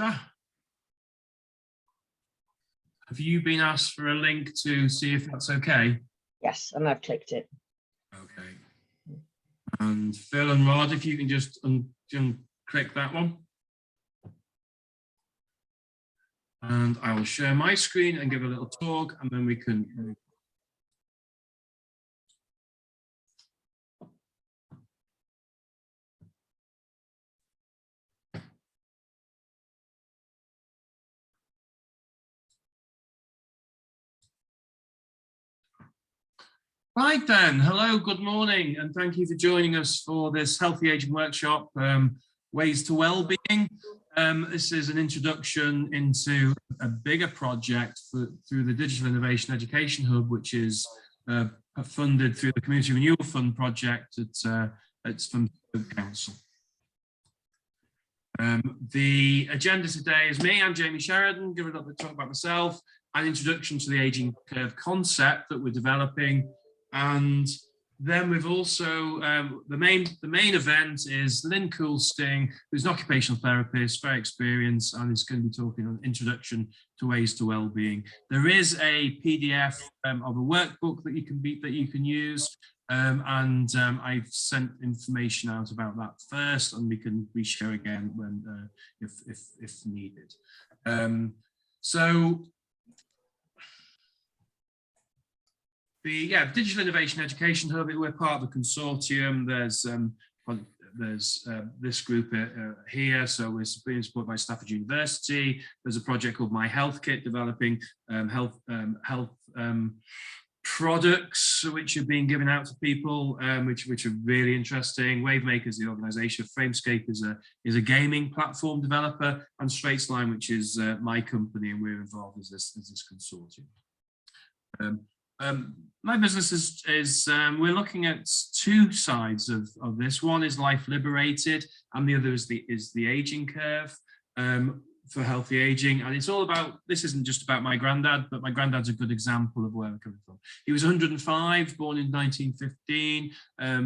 Have you been asked for a link to see if that's okay? Yes, and I've clicked it. Okay. And Phil and Rod, if you can just click that one. And I will share my screen and give a little talk, and then we can. Right then, hello, good morning, and thank you for joining us for this Healthy Aging Workshop, Ways to Wellbeing. This is an introduction into a bigger project through the Digital Innovation Education Hub, which is funded through the Community Renewal Fund project at from Council. The agenda today is me, I'm Jamie Sheridan, give a little bit talk about myself, an introduction to the aging curve concept that we're developing. And then we've also, the main event is Lynn Coulsting, who's an occupational therapist, very experienced, and is going to be talking on Introduction to Ways to Wellbeing. There is a PDF of a workbook that you can use, and I've sent information out about that first, and we can reshare again when if needed. The Digital Innovation Education Hub, we're part of the consortium. There's this group here, so we're being supported by Stafford University. There's a project called My Health Kit, developing health products which are being given out to people, which are really interesting. Wavemakers, the organisation. Framescape is a gaming platform developer, and Straightsline, which is my company, and we're involved as this consortium. My business is we're looking at two sides of this. One is Life Liberated, and the other is the aging curve for healthy aging. And it's all about, this isn't just about my granddad, but my granddad's a good example of where we're coming from. He was 105, born in 1915.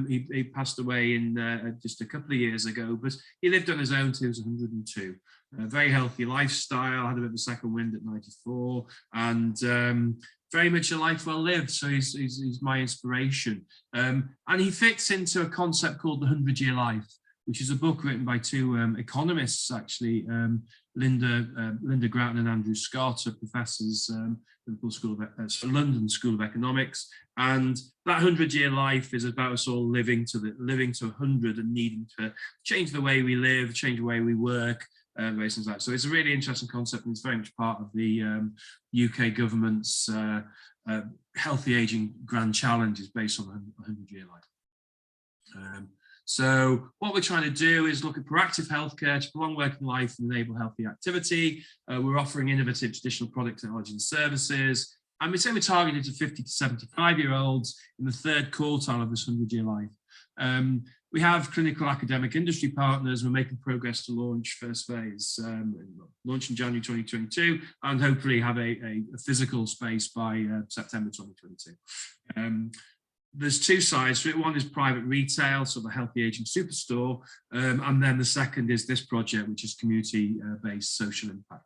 He passed away in just a couple of years ago, but he lived on his own till he was 102. A very healthy lifestyle, had a bit of a second wind at 94, and very much a life well lived. So he's my inspiration. And he fits into a concept called the 100-Year Life, which is a book written by two economists, actually, Linda Grattan and Andrew Scott, are professors at London School of Economics. And that 100-year life is about us all living to 100 and needing to change the way we live, change the way we work, things like that. So it's a really interesting concept, and it's very much part of the UK government's healthy aging grand challenge, is based on a 100-year life. So what we're trying to do is look at proactive healthcare to prolong working life and enable healthy activity. We're offering innovative traditional product technology and services. And we say we're targeted to 50 to 75-year-olds in the third quartile of this 100-year life. We have clinical academic industry partners. We're making progress to launch first phase, launch in January 2022, and hopefully have a physical space by September 2022. There's two sides to it. One is private retail, so the Healthy Aging Superstore, and then the second is this project, which is community-based social impact.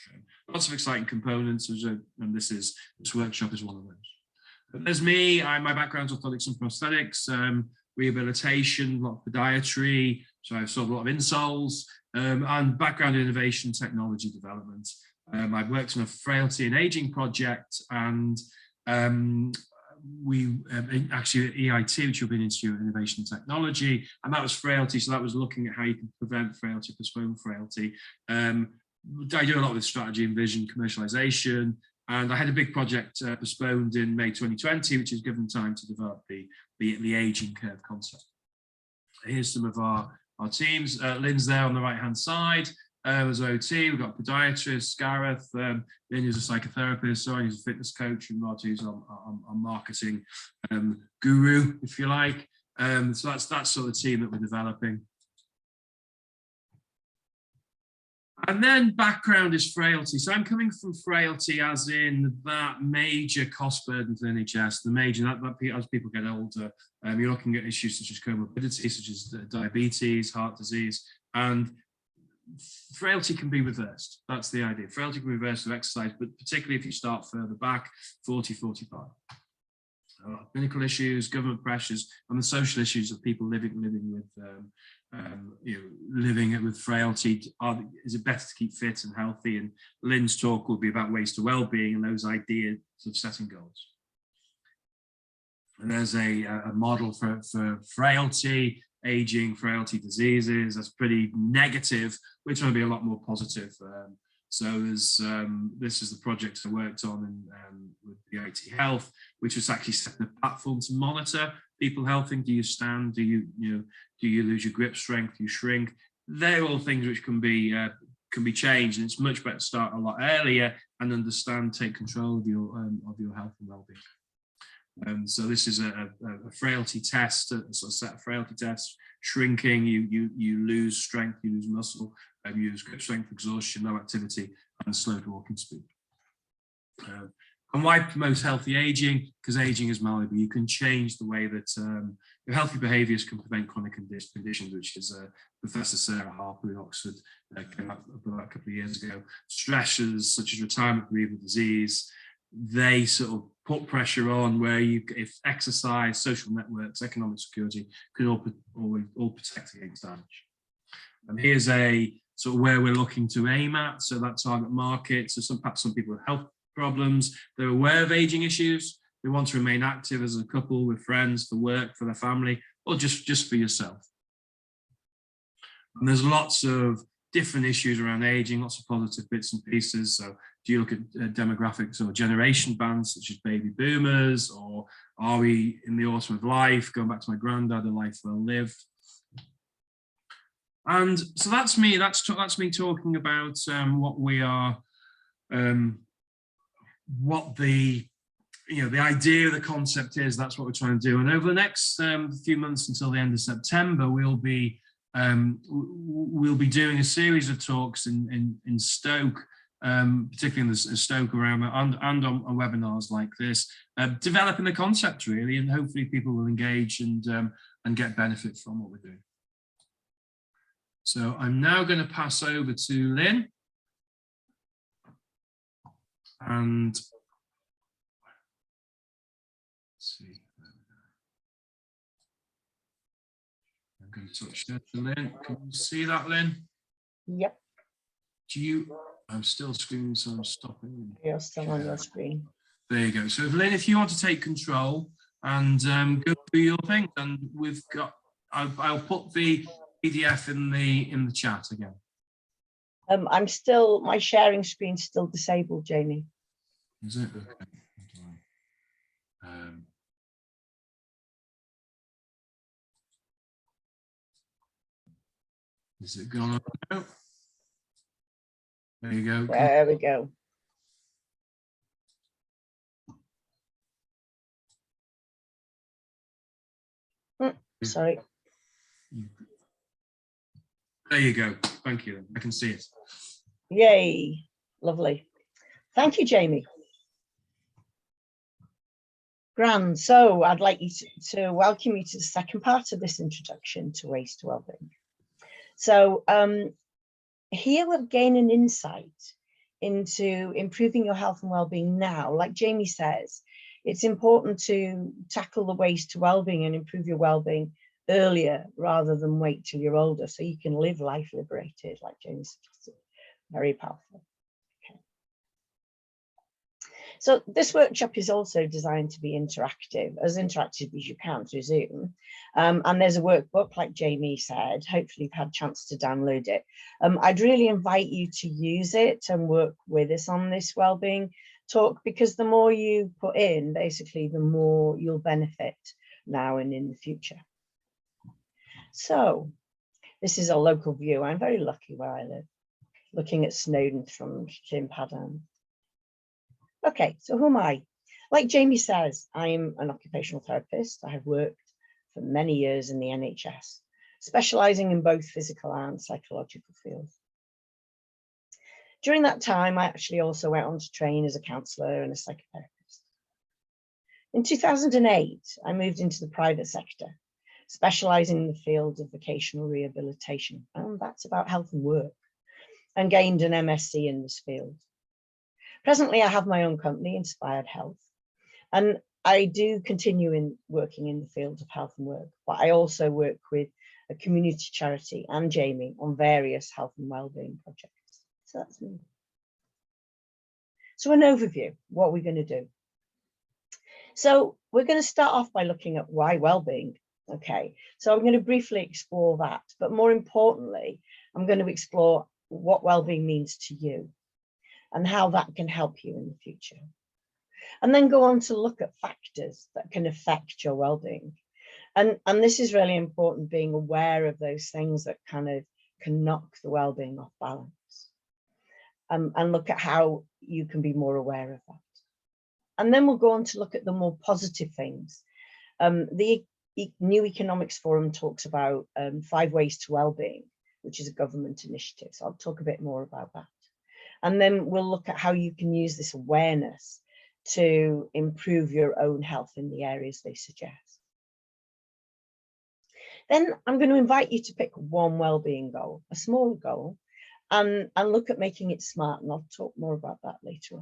Okay. Lots of exciting components, and this workshop is one of those. But there's me. My background's orthotics and prosthetics, rehabilitation, a lot of podiatry, so I've solved a lot of insoles, and background in innovation, technology development. I've worked on a frailty and aging project, and we actually at EIT, which European Institute of Innovation and Technology, and that was frailty. So that was looking at how you can prevent frailty, postpone frailty. I do a lot with strategy and vision, commercialization, and I had a big project postponed in May 2020, which has given time to develop the aging curve concept. Here's some of our teams. Lynn's there on the right hand side. As OT, we've got a podiatrist, Gareth, Lynn who's a psychotherapist, Soren who's a fitness coach, and Rod who's our marketing guru, if you like. So that's sort of the team that we're developing. And then background is frailty. So I'm coming from frailty as in that major cost burden to the NHS, the major, that as people get older, you're looking at issues such as comorbidity, such as diabetes, heart disease, and frailty can be reversed. That's the idea. Frailty can be reversed with exercise, but particularly if you start further back, 40, 45. Clinical issues, government pressures, and the social issues of people living with living with frailty. Is it better to keep fit and healthy? And Lynn's talk will be about ways to well-being and those ideas of setting goals. And there's a model for frailty, aging, frailty diseases. That's pretty negative. We're trying to be a lot more positive. So there's this is the project I worked on with the IT Health, which was actually setting a platform to monitor people healthing. Do you stand? Do you lose your grip strength? Do you shrink? They're all things which can be changed, and it's much better to start a lot earlier and understand, take control of your health and well-being. So this is a frailty test, a sort of set of frailty tests. Shrinking, you lose strength, you lose muscle, you lose grip strength, exhaustion, low activity, and slowed walking speed. And why promote healthy aging? Because aging is malleable. You can change the way that your healthy behaviours can prevent chronic conditions, which is Professor Sarah Harper in Oxford came up about a couple of years ago. Stressors such as retirement bereavement disease, they sort of put pressure on where if exercise, social networks, economic security can all protect against damage. And here's a sort of where we're looking to aim at. So that target market. So perhaps some people with health problems, they're aware of aging issues. They want to remain active as a couple, with friends, for work, for their family, or just for yourself. And there's lots of different issues around aging, lots of positive bits and pieces. So do you look at demographics or generation bands such as baby boomers, or are we in the autumn of life? Going back to my granddad, a life well lived. And so that's me. That's me talking about what we are, what the idea of the concept is. That's what we're trying to do. And over the next few months until the end of September, we'll be doing a series of talks in Stoke, particularly in Stoke around and on webinars like this, developing the concept really, and hopefully people will engage and get benefit from what we're doing. So I'm now going to pass over to Lynn. And let's see. I'm going to touch that to Lynn. Can you see that, Lynn? Yep. I'm still screaming, so I'm stopping. You're still on your screen. There you go. So Lynn, if you want to take control and go through your thing, and we've got, I'll put the PDF in the chat again. My sharing screen's still disabled, Jamie. Is it? Okay. Is it gone up now? There you go. There we go. Sorry. There you go. Thank you. I can see it. Yay. Lovely. Thank you, Jamie. Grand. So I'd like you to welcome you to the second part of this introduction to ways to wellbeing. So here we'll gain an insight into improving your health and wellbeing now. Like Jamie says, it's important to tackle the ways to wellbeing and improve your wellbeing earlier rather than wait till you're older, so you can live life liberated, like Jamie suggested. Very powerful. Okay. So this workshop is also designed to be interactive as you can through Zoom. And there's a workbook, like Jamie said. Hopefully you've had a chance to download it. I'd really invite you to use it and work with us on this wellbeing talk, because the more you put in, basically, the more you'll benefit now and in the future. So this is a local view. I'm very lucky where I live, looking at Snowdon from Padang. Okay, so who am I? Like Jamie says, I'm an occupational therapist. I have worked for many years in the NHS, specialising in both physical and psychological fields. During that time, I actually also went on to train as a counsellor and a psychotherapist. In 2008, I moved into the private sector, specialising in the field of vocational rehabilitation, and that's about health and work. and gained an MSc in this field. Presently, I have my own company, Inspired Health, and I do continue working in the field of health and work, but I also work with a community charity and Jamie on various health and wellbeing projects. So that's me. So an overview, what we're going to do. So we're going to start off by looking at why wellbeing. Okay, so I'm going to briefly explore that, but more importantly, I'm going to explore what wellbeing means to you and how that can help you in the future. And then go on to look at factors that can affect your well-being. And this is really important, being aware of those things that kind of can knock the well-being off balance. And look at how you can be more aware of that. And then we'll go on to look at the more positive things. The New Economics Forum talks about 5 ways to well-being, which is a government initiative. So I'll talk a bit more about that. And then we'll look at how you can use this awareness to improve your own health in the areas they suggest. Then I'm going to invite you to pick one well-being goal, a smaller goal, and look at making it smart. And I'll talk more about that later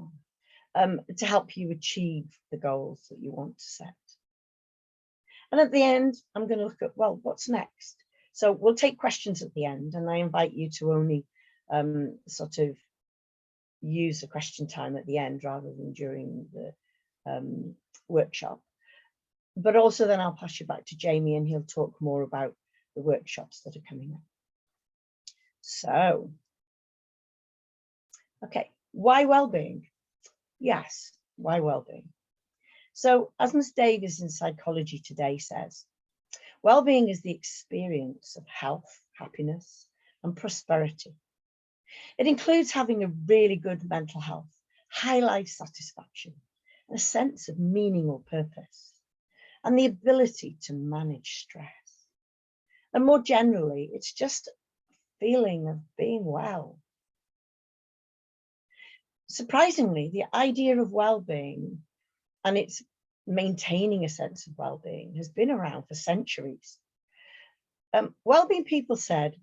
on, to help you achieve the goals that you want to set. And at the end, I'm going to look at, well, what's next? So we'll take questions at the end, and I invite you to only sort of use the question time at the end rather than during the workshop. But also then I'll pass you back to Jamie and he'll talk more about the workshops that are coming up. So, okay, why wellbeing? Yes, why wellbeing? So as Ms. Davies in Psychology Today says, wellbeing is the experience of health, happiness, and prosperity. It includes having a really good mental health, high life satisfaction, and a sense of meaning or purpose, and the ability to manage stress. And more generally, it's just a feeling of being well. Surprisingly, the idea of well-being and its maintaining a sense of well-being has been around for centuries. Well-being, people said,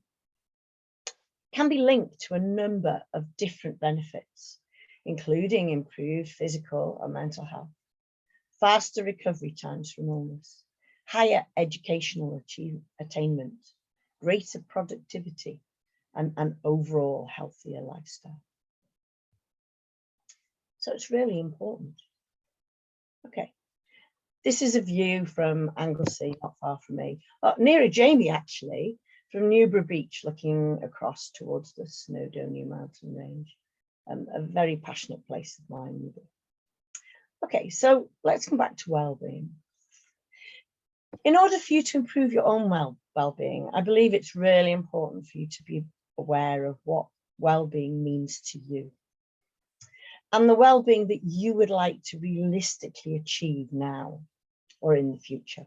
can be linked to a number of different benefits, including improved physical and mental health, faster recovery times from illness, higher educational attainment, greater productivity, and an overall healthier lifestyle. So it's really important. Okay, this is a view from Anglesey, not far from me, nearer Jamie actually, from Newborough Beach, looking across towards the Snowdonia mountain range. A very passionate place of mine. Okay, so let's come back to well-being. In order for you to improve your own well-being, I believe it's really important for you to be aware of what well-being means to you and the well-being that you would like to realistically achieve now or in the future.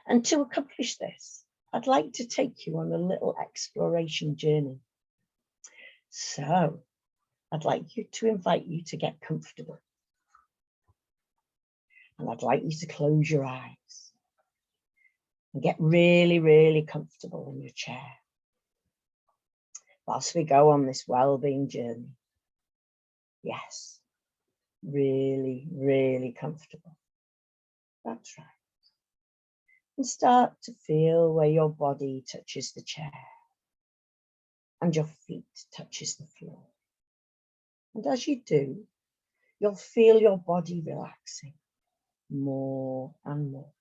And to accomplish this, I'd like to take you on a little exploration journey. So I'd like to invite you to get comfortable. And I'd like you to close your eyes and get really, really comfortable in your chair whilst we go on this well-being journey. Yes, really, really comfortable. That's right. And start to feel where your body touches the chair and your feet touches the floor. And as you do, you'll feel your body relaxing more and more.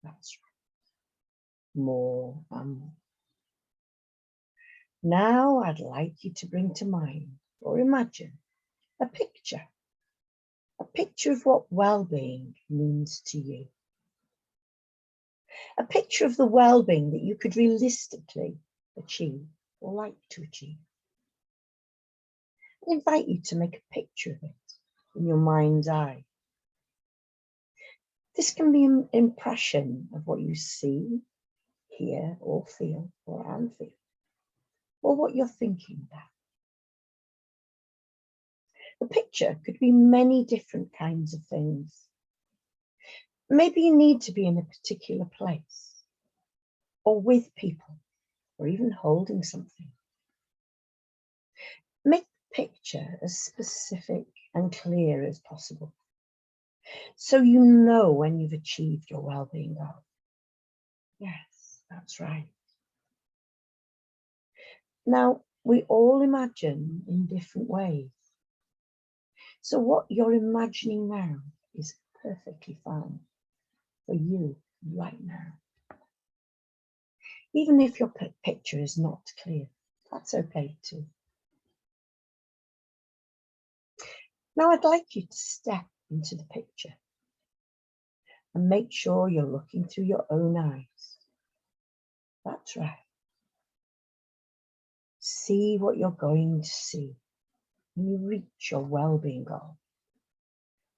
That's right. More and more. Now I'd like you to bring to mind or imagine a picture of what well-being means to you. A picture of the well-being that you could realistically achieve or like to achieve. I invite you to make a picture of it in your mind's eye. This can be an impression of what you see, hear, or feel, or what you're thinking about. The picture could be many different kinds of things. Maybe you need to be in a particular place, or with people, or even holding something. Make the picture as specific and clear as possible, so you know when you've achieved your well-being goal. Yes, that's right. Now, we all imagine in different ways. So what you're imagining now is perfectly fine for you right now. Even if your picture is not clear, that's okay too. Now I'd like you to step into the picture and make sure you're looking through your own eyes. That's right. See what you're going to see when you reach your well-being goal,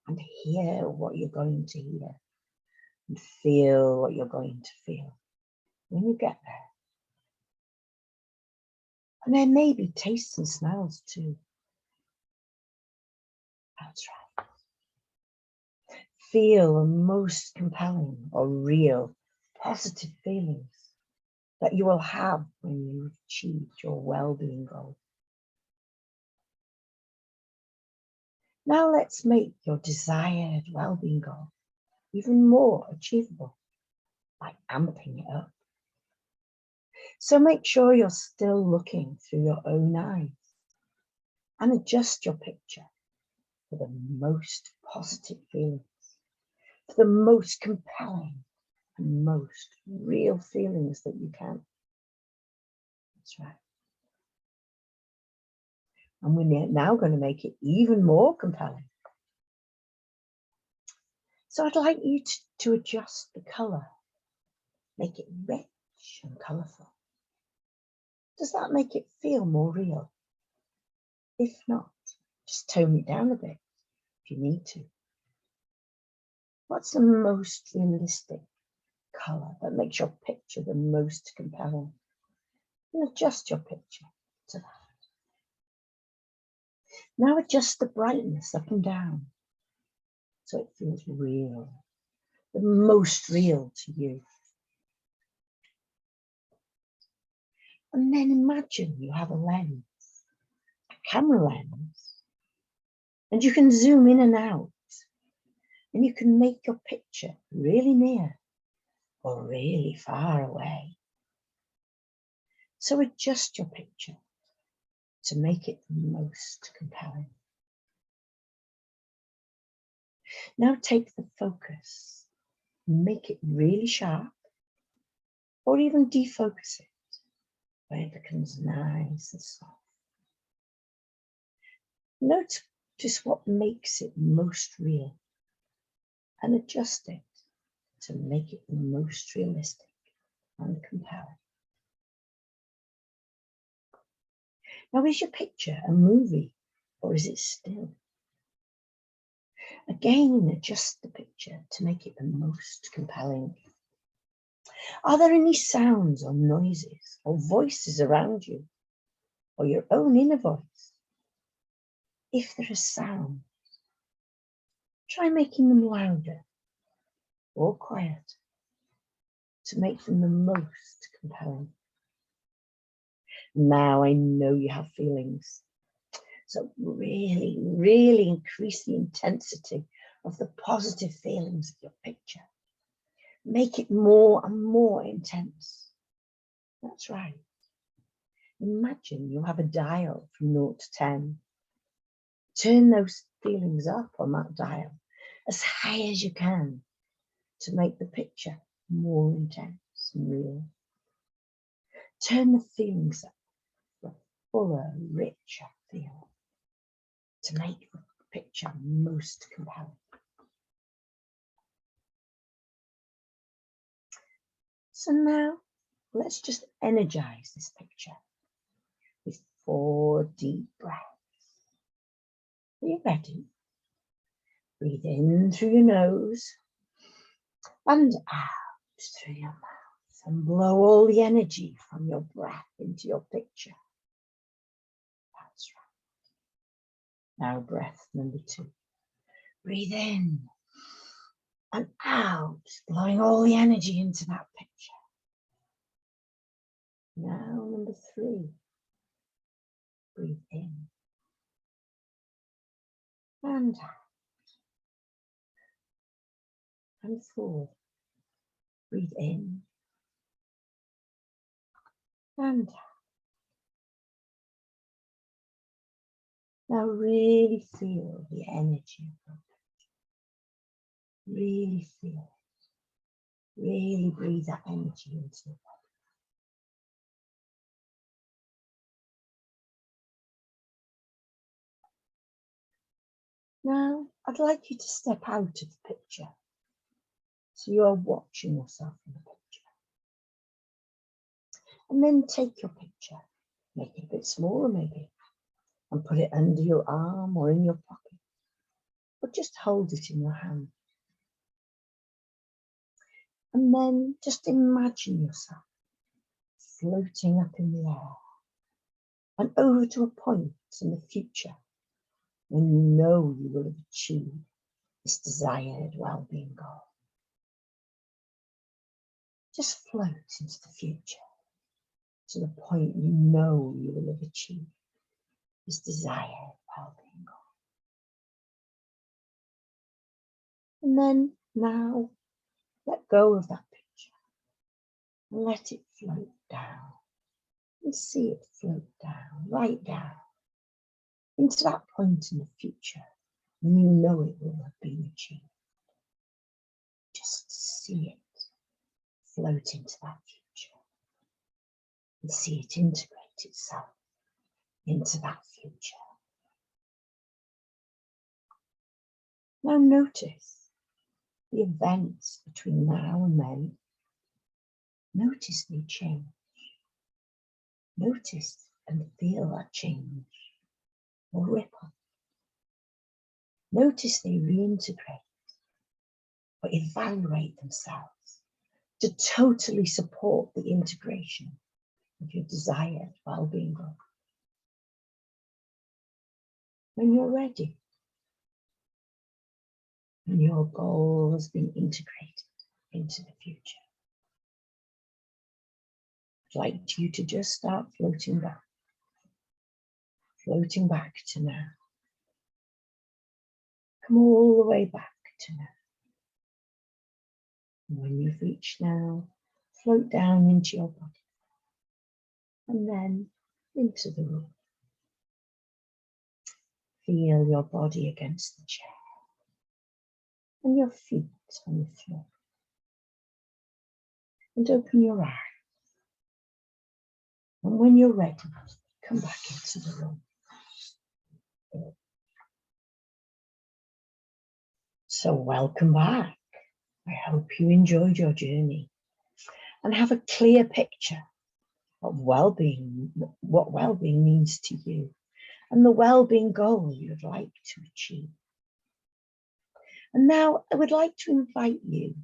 and hear what you're going to hear, and feel what you're going to feel when you get there. And there may be tastes and smells too. That's right. Feel the most compelling or real positive feelings that you will have when you've achieved your well-being goal. Now let's make your desired well-being goal even more achievable by amping it up. So make sure you're still looking through your own eyes and adjust your picture for the most positive feelings, for the most compelling and most real feelings that you can. That's right. And we're now going to make it even more compelling. So I'd like you to adjust the colour, make it rich and colourful. Does that make it feel more real? If not, just tone it down a bit if you need to. What's the most realistic colour that makes your picture the most compelling? And adjust your picture to that. Now adjust the brightness up and down so it feels real, the most real to you. And then imagine you have a lens, a camera lens, and you can zoom in and out, and you can make your picture really near or really far away. So adjust your picture to make it the most compelling. Now take the focus, make it really sharp, or even defocus it where it becomes nice and soft. Notice what makes it most real and adjust it to make it the most realistic and compelling. Now, is your picture a movie or is it still? Again, adjust the picture to make it the most compelling. Are there any sounds or noises or voices around you, or your own inner voice? If there are sounds, try making them louder or quieter to make them the most compelling. Now I know you have feelings, so really, really increase the intensity of the positive feelings of your picture. Make it more and more intense. That's right. Imagine you have a dial from 0 to 10. Turn those feelings up on that dial as high as you can to make the picture more intense and real. Turn the feelings up for a fuller, richer feel to make the picture most compelling. So now let's just energize this picture with 4 deep breaths. Are you ready? Breathe in through your nose and out through your mouth, and blow all the energy from your breath into your picture. That's right. Now breath number 2. Breathe in and out, blowing all the energy into that picture. Now number 3. Breathe in and out. And 4. Breathe in and out. Now really feel the energy of your breath. Really feel it. Really breathe that energy into your body. Now, I'd like you to step out of the picture. So you're watching yourself in the picture. And then take your picture, make it a bit smaller maybe, and put it under your arm or in your pocket. Or just hold it in your hand. And then just imagine yourself floating up in the air and over to a point in the future when you know you will have achieved this desired well-being goal. Just float into the future to the point you know you will have achieved this desired well-being goal. And then now let go of that picture and let it float down. And see it float down, right down, into that point in the future when you know it will have been achieved. Just see it float into that future and see it integrate itself into that future. Now notice the events between now and then. Notice they change. Notice and feel that change or ripple. Notice they reintegrate or evaluate themselves to totally support the integration of your desired well-being goal. When you're ready, when your goal has been integrated into the future, I'd like you to just start floating back to now. Come all the way back to now. And when you've reached now, float down into your body and then into the room. Feel your body against the chair and your feet on the floor. And open your eyes. And when you're ready, come back into the room. So welcome back. I hope you enjoyed your journey and have a clear picture of well-being, what well-being means to you, and the well-being goal you'd like to achieve. And now I would like to invite you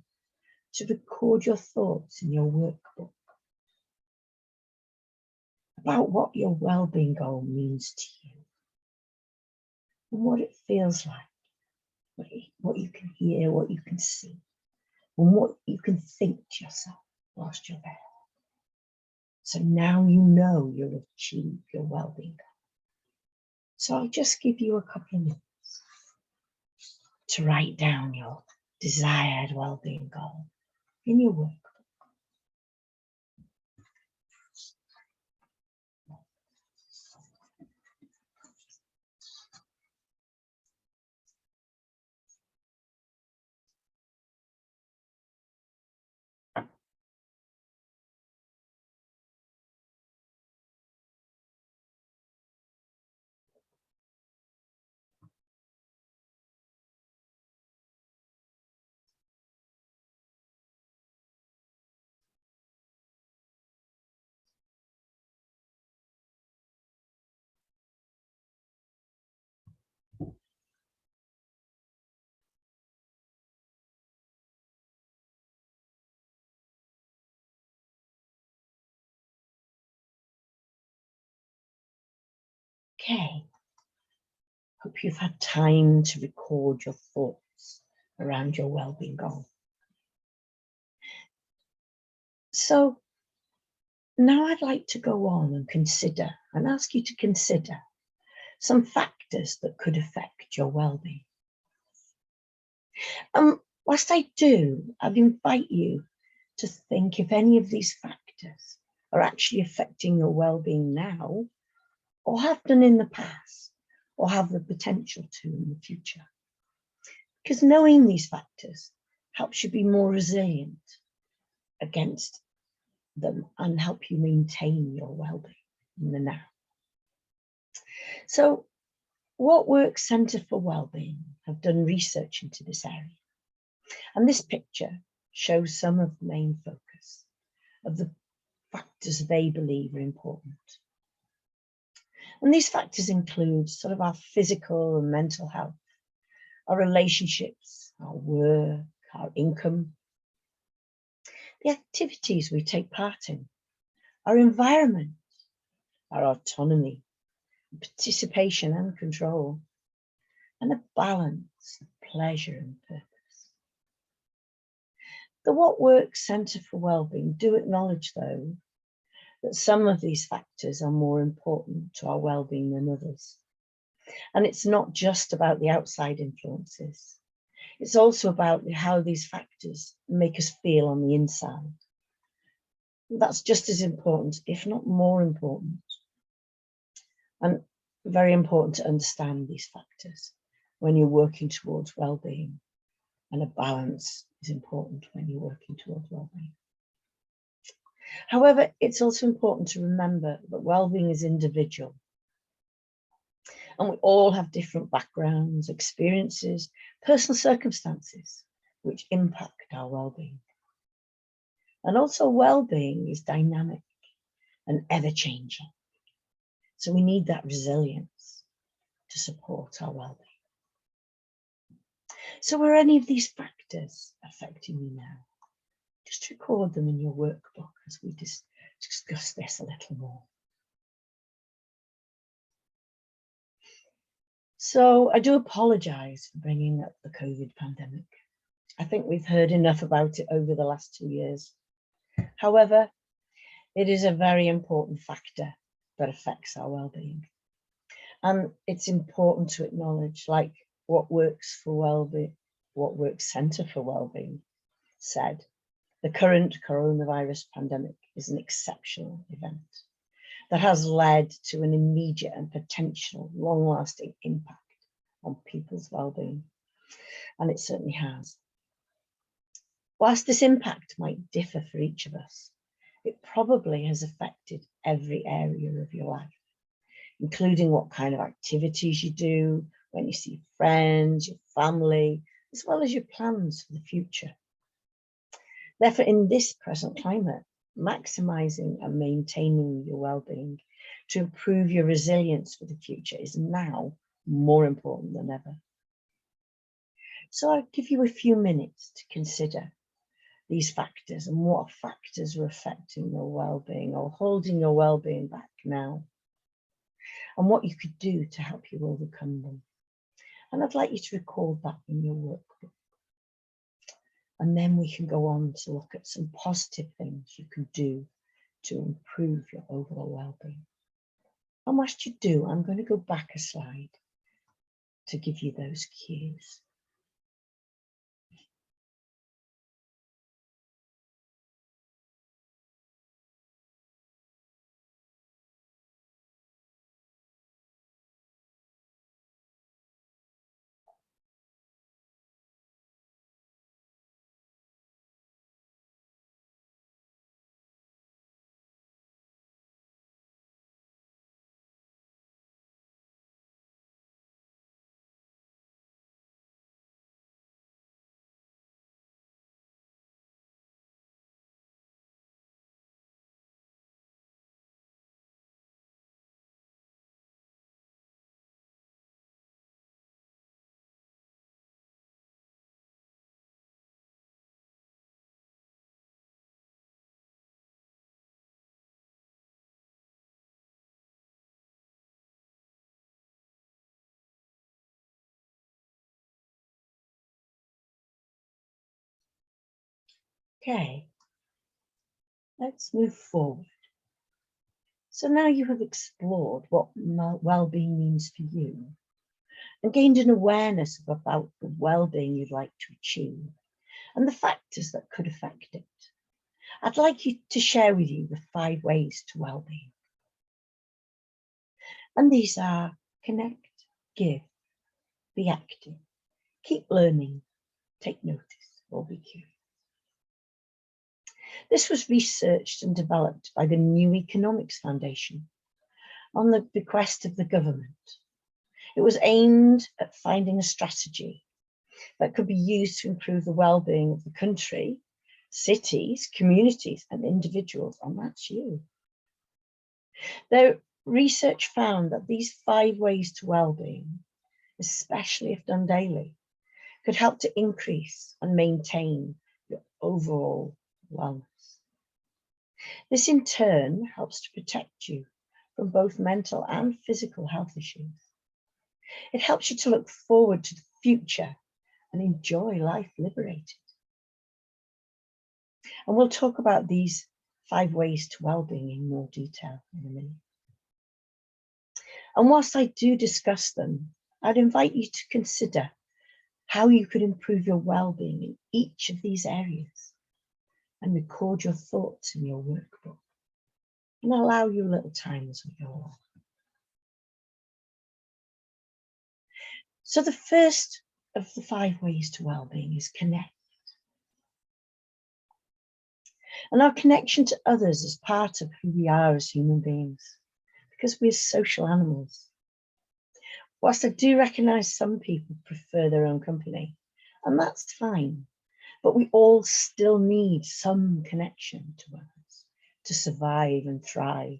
to record your thoughts in your workbook about what your well-being goal means to you and what it feels like, what you can hear, what you can see, and what you can think to yourself whilst you're there. So now you know you'll achieve your well-being goal. So I'll just give you a couple of minutes to write down your desired well-being goal in your workbook. Okay, hope you've had time to record your thoughts around your well-being goal. So now I'd like to go on and ask you to consider some factors factors that could affect your well-being. Whilst I do, I'd invite you to think if any of these factors are actually affecting your well-being now, or have done in the past, or have the potential to in the future. Because knowing these factors helps you be more resilient against them and help you maintain your well-being in the now. So, What Works Centre for Wellbeing have done research into this area. And this picture shows some of the main focus of the factors they believe are important. And these factors include sort of our physical and mental health, our relationships, our work, our income, the activities we take part in, our environment, our autonomy, participation and control, and a balance of pleasure and purpose. The What Works Centre for Wellbeing do acknowledge, though, that some of these factors are more important to our well-being than others. And it's not just about the outside influences. It's also about how these factors make us feel on the inside. That's just as important, if not more important. And very important to understand these factors when you're working towards well-being. And a balance is important when you're working towards well-being. However, it's also important to remember that well-being is individual. And we all have different backgrounds, experiences, personal circumstances, which impact our well-being. And also well-being is dynamic and ever-changing. So we need that resilience to support our well-being. So are any of these factors affecting you now? Just record them in your workbook as we discuss this a little more. So I do apologise for bringing up the COVID pandemic. I think we've heard enough about it over the last 2 years. However, it is a very important factor that affects our well-being. And it's important to acknowledge, like What Works Centre for Wellbeing said, the current coronavirus pandemic is an exceptional event that has led to an immediate and potential long-lasting impact on people's well-being. And it certainly has. Whilst this impact might differ for each of us, it probably has affected every area of your life, including what kind of activities you do, when you see friends, your family, as well as your plans for the future. Therefore, in this present climate, maximising and maintaining your well-being to improve your resilience for the future is now more important than ever. So I'll give you a few minutes to consider these factors and what factors are affecting your well-being or holding your well-being back now, and what you could do to help you overcome them. And I'd like you to record that in your workbook. And then we can go on to look at some positive things you can do to improve your overall well-being. And whilst you do, I'm going to go back a slide to give you those cues. Okay, let's move forward. So now you have explored what well-being means for you. and gained an awareness about the well-being you'd like to achieve and the factors that could affect it, I'd like you to share with you the 5 ways to well-being. And these are: connect, give, be active, keep learning, take notice, or be curious. This was researched and developed by the New Economics Foundation on the bequest of the government. It was aimed at finding a strategy that could be used to improve the well-being of the country, cities, communities, and individuals, and that's you. Their research found that these 5 ways to well-being, especially if done daily, could help to increase and maintain your overall wellness. This in turn helps to protect you from both mental and physical health issues. It helps you to look forward to the future and enjoy life liberated. And we'll talk about these 5 ways to well-being in more detail in a minute. And whilst I do discuss them, I'd invite you to consider how you could improve your well-being in each of these areas and record your thoughts in your workbook and allow you a little time as we go along. So the first of the 5 ways to well-being is connect. And our connection to others is part of who we are as human beings, because we're social animals. Whilst I do recognise some people prefer their own company, and that's fine, but we all still need some connection to others to survive and thrive.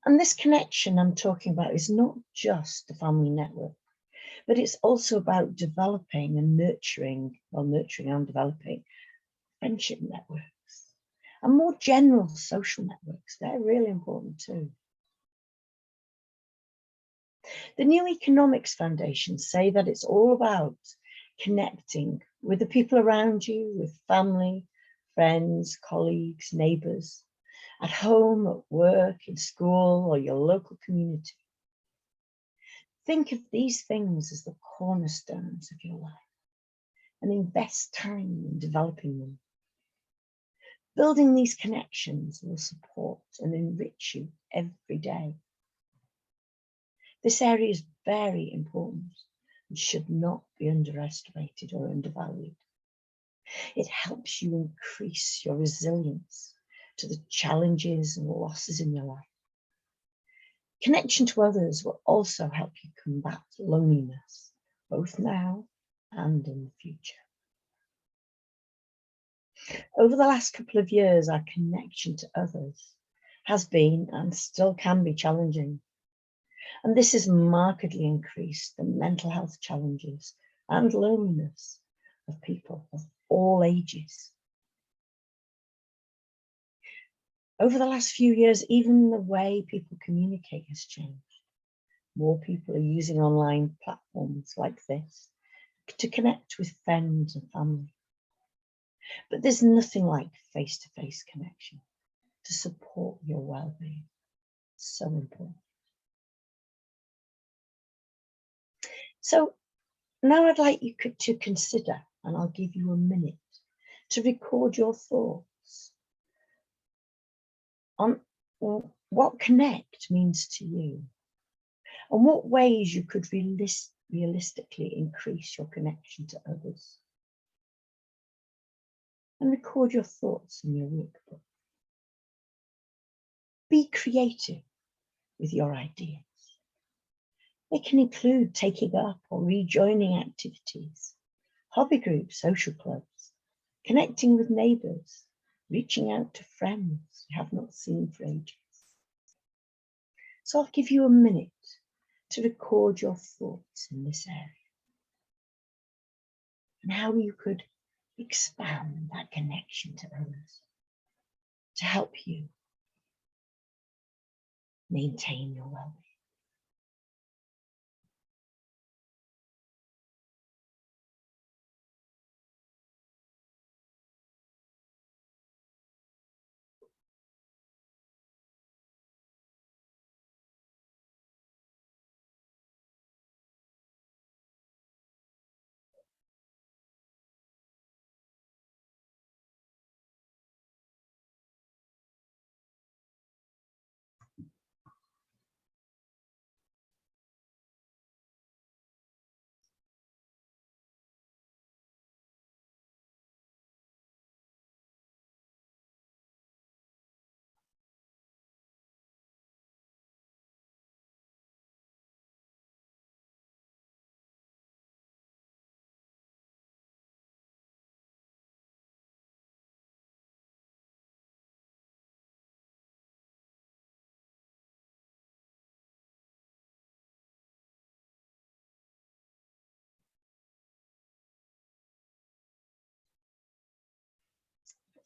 And this connection I'm talking about is not just a family network, but it's also about developing and nurturing and developing friendship networks and more general social networks. They're really important too. The New Economics Foundation say that it's all about connecting with the people around you, with family, friends, colleagues, neighbours, at home, at work, in school, or your local community. Think of these things as the cornerstones of your life and invest time in developing them. Building these connections will support and enrich you every day. This area is very important and should not be underestimated or undervalued. It helps you increase your resilience to the challenges and losses in your life. Connection to others will also help you combat loneliness, both now and in the future. Over the last couple of years, our connection to others has been and still can be challenging. And this has markedly increased the mental health challenges and loneliness of people of all ages. Over the last few years, even the way people communicate has changed. More people are using online platforms like this to connect with friends and family. But there's nothing like face-to-face connection to support your well-being. So important. So now I'd like you to consider, and I'll give you a minute to record your thoughts on what connect means to you and what ways you could realistically increase your connection to others. And record your thoughts in your workbook. Be creative with your ideas. They can include taking up or rejoining activities, hobby groups, social clubs, connecting with neighbours, reaching out to friends you have not seen for ages. So I'll give you a minute to record your thoughts in this area and how you could expand that connection to others to help you maintain your well-being.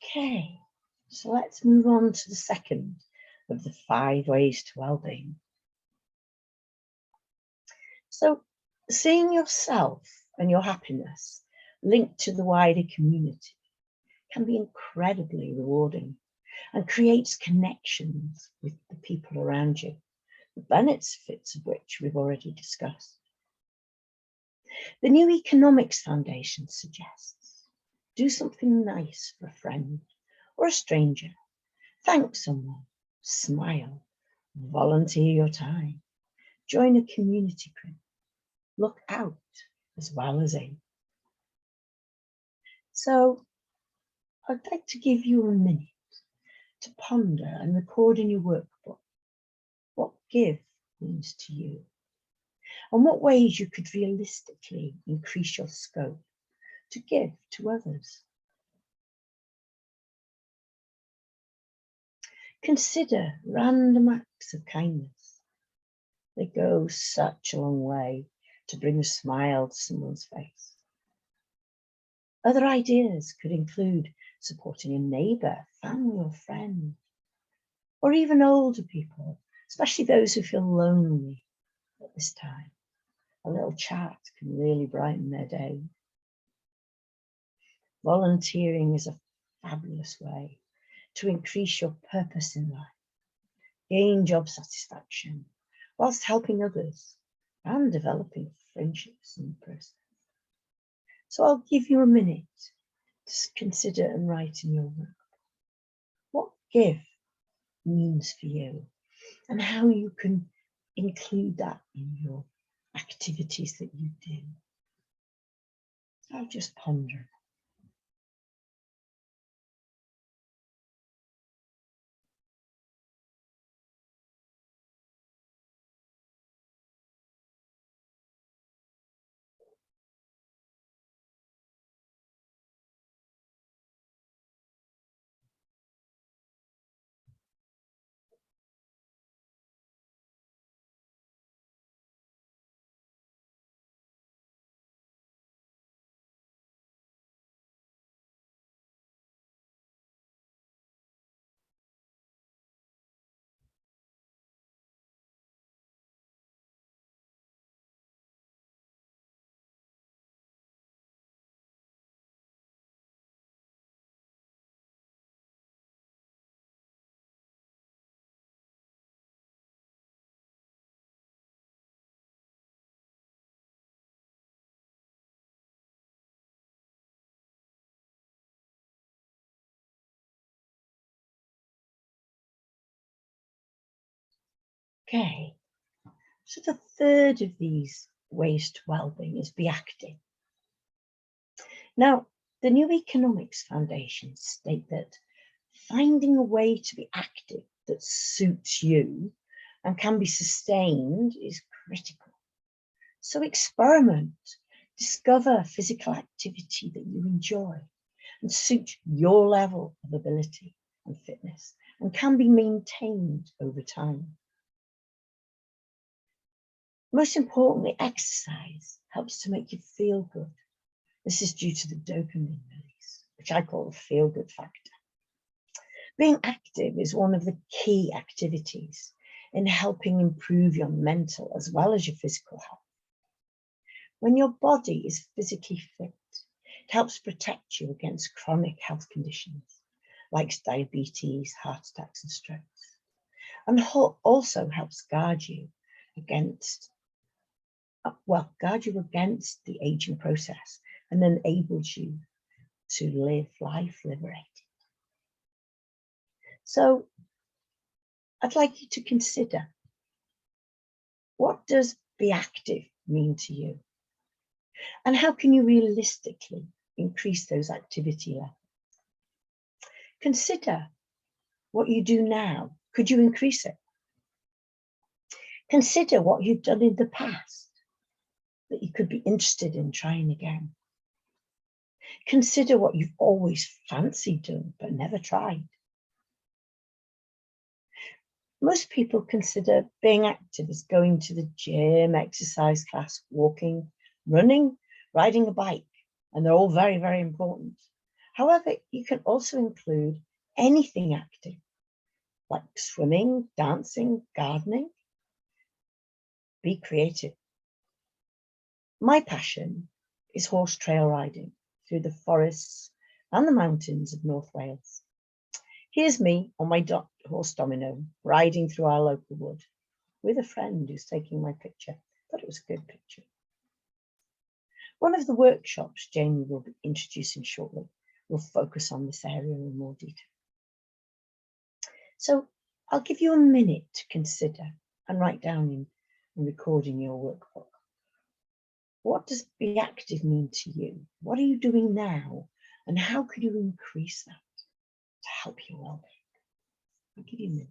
Okay, so let's move on to the second of the 5 ways to well-being. So seeing yourself and your happiness linked to the wider community can be incredibly rewarding and creates connections with the people around you, the benefits of which we've already discussed. The New Economics Foundation suggests do something nice for a friend or a stranger, thank someone, smile, volunteer your time, join a community group, look out as well as in. So I'd like to give you a minute to ponder and record in your workbook what give means to you and what ways you could realistically increase your scope to give to others. Consider random acts of kindness. They go such a long way to bring a smile to someone's face. Other ideas could include supporting a neighbour, family or friend, or even older people, especially those who feel lonely at this time. A little chat can really brighten their day. Volunteering is a fabulous way to increase your purpose in life, gain job satisfaction, whilst helping others and developing friendships in the process. So I'll give you a minute to consider and write in your work what give means for you and how you can include that in your activities that you do. I'll just ponder. Okay, so the third of these ways to well-being is be active. Now, the New Economics Foundation state that finding a way to be active that suits you and can be sustained is critical. So experiment, discover physical activity that you enjoy and suit your level of ability and fitness and can be maintained over time. Most importantly, exercise helps to make you feel good. This is due to the dopamine release, which I call the feel-good factor. Being active is one of the key activities in helping improve your mental as well as your physical health. When your body is physically fit, it helps protect you against chronic health conditions like diabetes, heart attacks and strokes, and also helps guard you against the aging process and enables you to live life liberated. So I'd like you to consider, what does be active mean to you? And how can you realistically increase those activity levels? Consider what you do now. Could you increase it? Consider what you've done in the past that you could be interested in trying again. Consider what you've always fancied doing but never tried. Most people consider being active as going to the gym, exercise class, walking, running, riding a bike, and they're all very, very important. However, you can also include anything active, like swimming, dancing, gardening. Be creative. My passion is horse trail riding through the forests and the mountains of North Wales. Here's me on my horse Domino, riding through our local wood with a friend who's taking my picture. Thought it was a good picture. One of the workshops Jamie will be introducing shortly will focus on this area in more detail. So I'll give you a minute to consider and write down in recording your workbook. What does be active mean to you? What are you doing now? And how could you increase that to help your well-being? I'll give you a minute.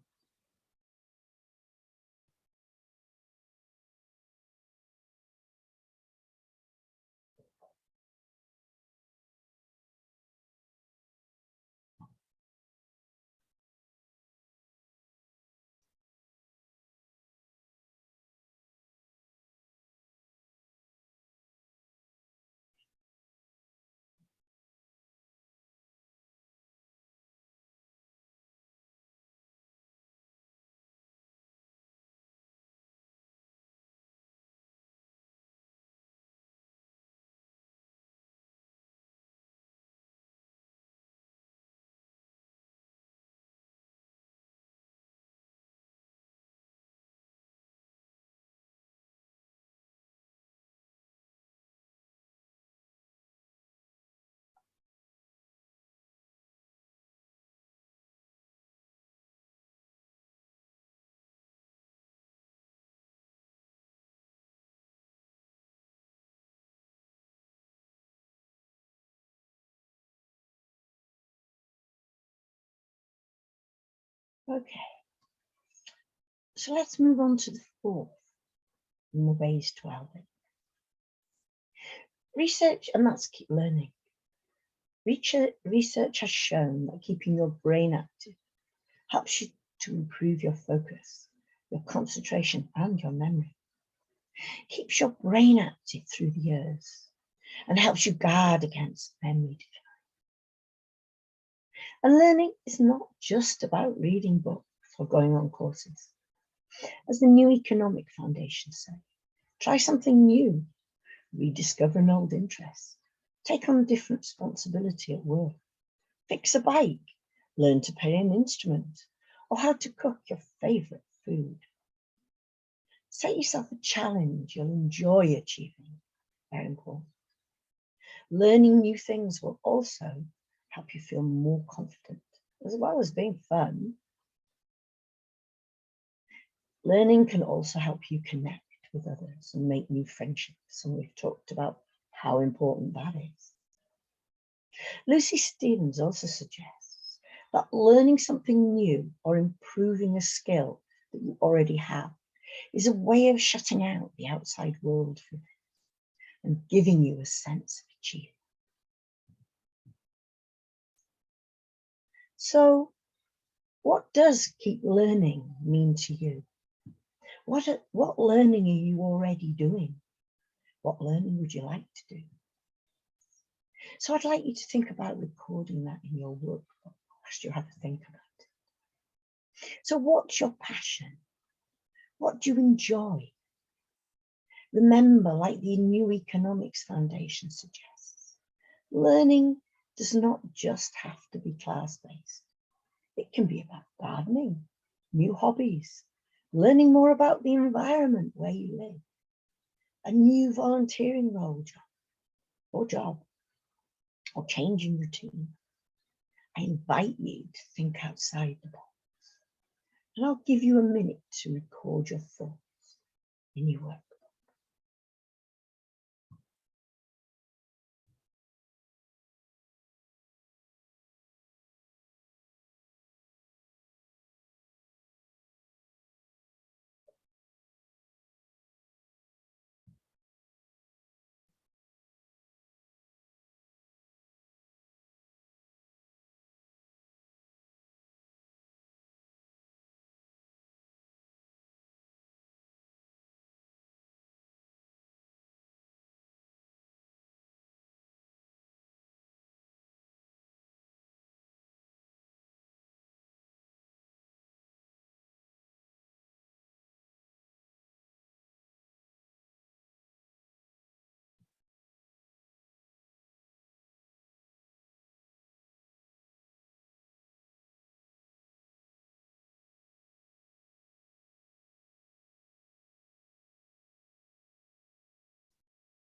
Okay, so let's move on to the fourth in the ways to well-being. Research, and that's keep learning. Research has shown that keeping your brain active helps you to improve your focus, your concentration, and your memory. Keeps your brain active through the years and helps you guard against memory decline. And learning is not just about reading books or going on courses. As the New Economic Foundation say, try something new, rediscover an old interest, take on a different responsibility at work, fix a bike, learn to play an instrument, or how to cook your favourite food. Set yourself a challenge you'll enjoy achieving. Very important. Learning new things will also help you feel more confident, as well as being fun. Learning can also help you connect with others and make new friendships, and we've talked about how important that is. Lucy Stevens also suggests that learning something new or improving a skill that you already have is a way of shutting out the outside world for you and giving you a sense of achievement. So, what does keep learning mean to you? What learning are you already doing? What learning would you like to do? So I'd like you to think about recording that in your workbook whilst you have a think about it. So what's your passion? What do you enjoy? Remember, like the New Economics Foundation suggests, learning does not just have to be class-based. It can be about gardening, new hobbies, learning more about the environment where you live, a new volunteering role job, or changing routine. I invite you to think outside the box. And I'll give you a minute to record your thoughts in your work.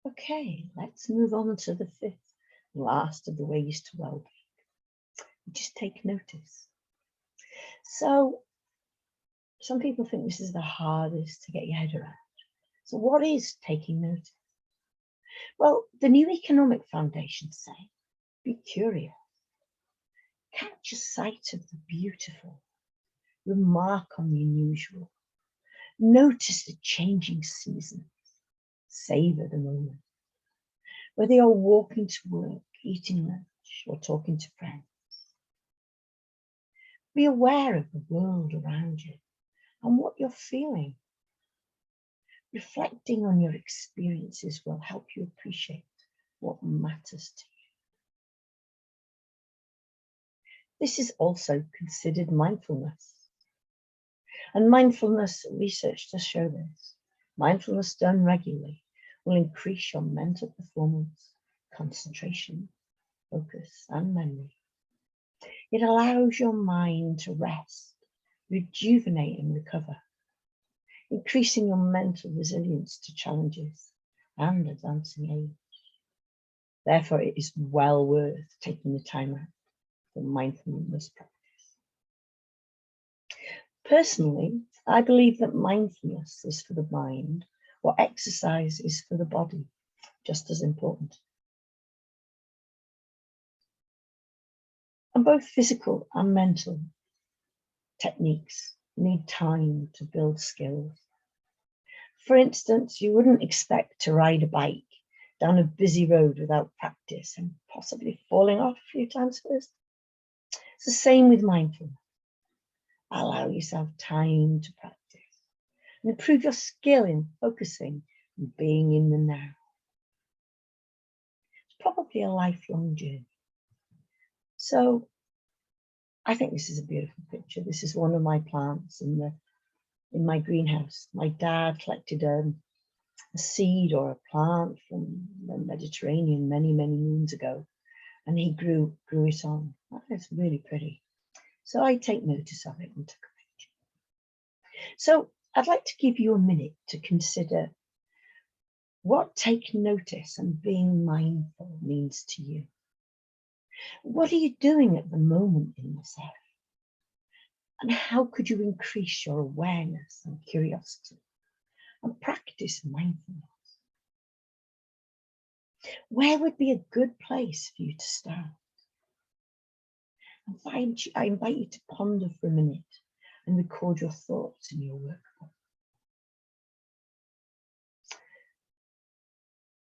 Okay, let's move on to the fifth, last of the ways to well-being. Just take notice. So some people think this is the hardest to get your head around. So what is taking notice? Well, the New Economic Foundation say, be curious. Catch a sight of the beautiful. Remark on the unusual. Notice the changing seasons. Savor the moment. Whether you're walking to work, eating lunch, or talking to friends. Be aware of the world around you and what you're feeling. Reflecting on your experiences will help you appreciate what matters to you. This is also considered mindfulness. And mindfulness research does show this. Mindfulness done regularly will increase your mental performance, concentration, focus, and memory. It allows your mind to rest, rejuvenate, and recover, increasing your mental resilience to challenges and advancing age. Therefore, it is well worth taking the time out for mindfulness practice. Personally, I believe that mindfulness is for the mind, what exercise is for the body, just as important. And both physical and mental techniques need time to build skills. For instance, you wouldn't expect to ride a bike down a busy road without practice and possibly falling off a few times first. It's the same with mindfulness. Allow yourself time to practice and improve your skill in focusing and being in the now. It's probably a lifelong journey. So I think this is a beautiful picture. This is one of my plants in my greenhouse. My dad collected a seed or a plant from the Mediterranean many, many moons ago, and he grew it on. It's really pretty. So I take notice of it and took a picture. So I'd like to give you a minute to consider what taking notice and being mindful means to you. What are you doing at the moment in this area? And how could you increase your awareness and curiosity and practice mindfulness? Where would be a good place for you to start? I invite you to ponder for a minute and record your thoughts in your workbook.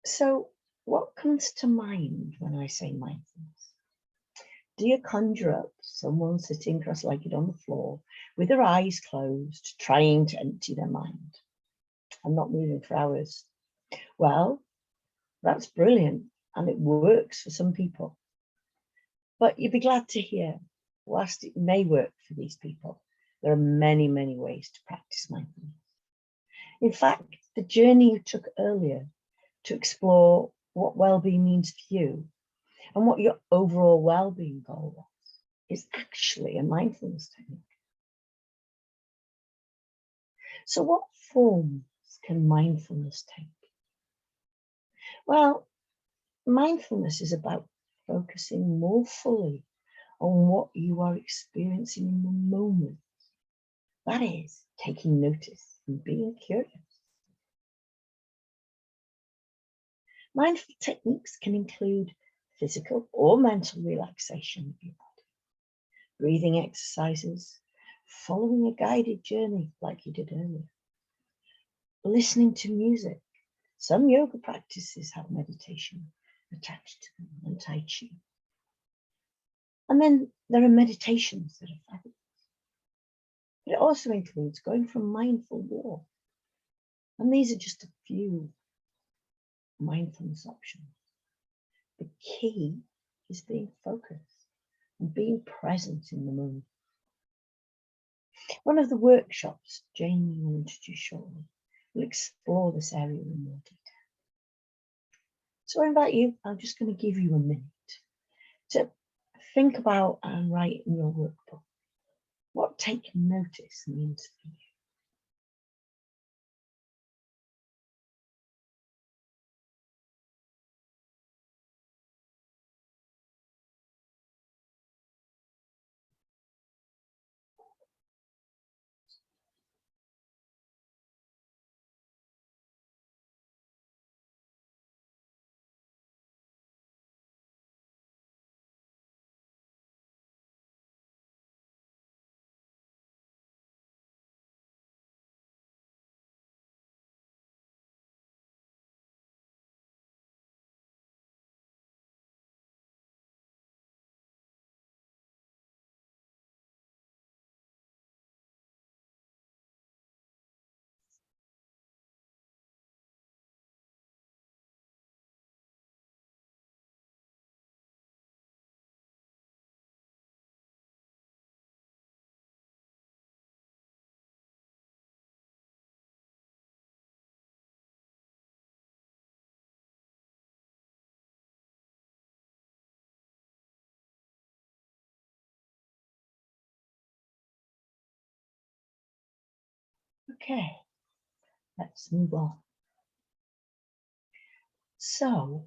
So what comes to mind when I say mindfulness? Do you conjure up someone sitting cross-legged on the floor with their eyes closed, trying to empty their mind and not moving for hours? Well, that's brilliant and it works for some people. But you'd be glad to hear, whilst it may work for these people, there are many, many ways to practice mindfulness. In fact, the journey you took earlier to explore what well-being means for you and what your overall well-being goal was is actually a mindfulness technique. So what forms can mindfulness take? Well, mindfulness is about focusing more fully on what you are experiencing in the moment. That is, taking notice and being curious. Mindful techniques can include physical or mental relaxation of your body, breathing exercises, following a guided journey like you did earlier, listening to music. Some yoga practices have meditation attached to them and Tai Chi. And then there are meditations that are fabulous. But it also includes going for a mindful walk. And these are just a few mindfulness options. The key is being focused and being present in the moment. One of the workshops Jamie will introduce shortly will explore this area in more detail. So I invite you, I'm just going to give you a minute to think about and write in your workbook what taking notice means for you. Okay, let's move on. So,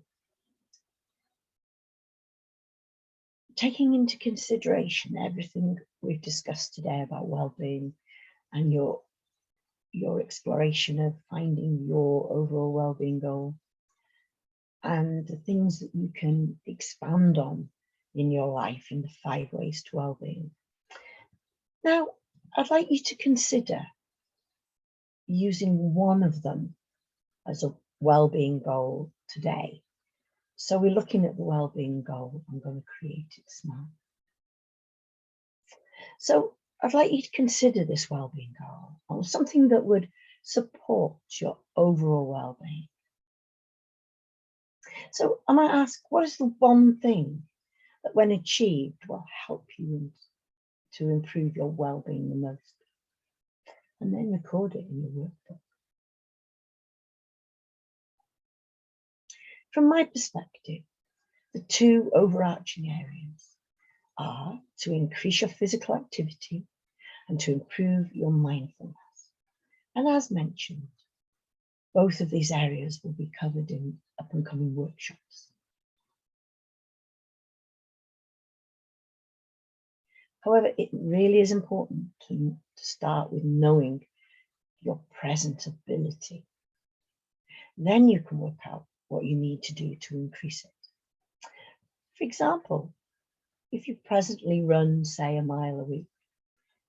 taking into consideration everything we've discussed today about well-being and your exploration of finding your overall well-being goal and the things that you can expand on in your life in the 5 ways to well-being. Now, I'd like you to consider using one of them as a well-being goal today. So we're looking at the well-being goal. I'm going to create it smart. So I'd like you to consider this well-being goal or something that would support your overall well-being. So I might ask, what is the one thing that when achieved will help you to improve your well-being the most? And then record it in your workbook. From my perspective, the 2 overarching areas are to increase your physical activity and to improve your mindfulness. And as mentioned, both of these areas will be covered in up-and-coming workshops. However, it really is important to start with knowing your present ability. Then you can work out what you need to do to increase it. For example, if you presently run, say, 1 mile a week,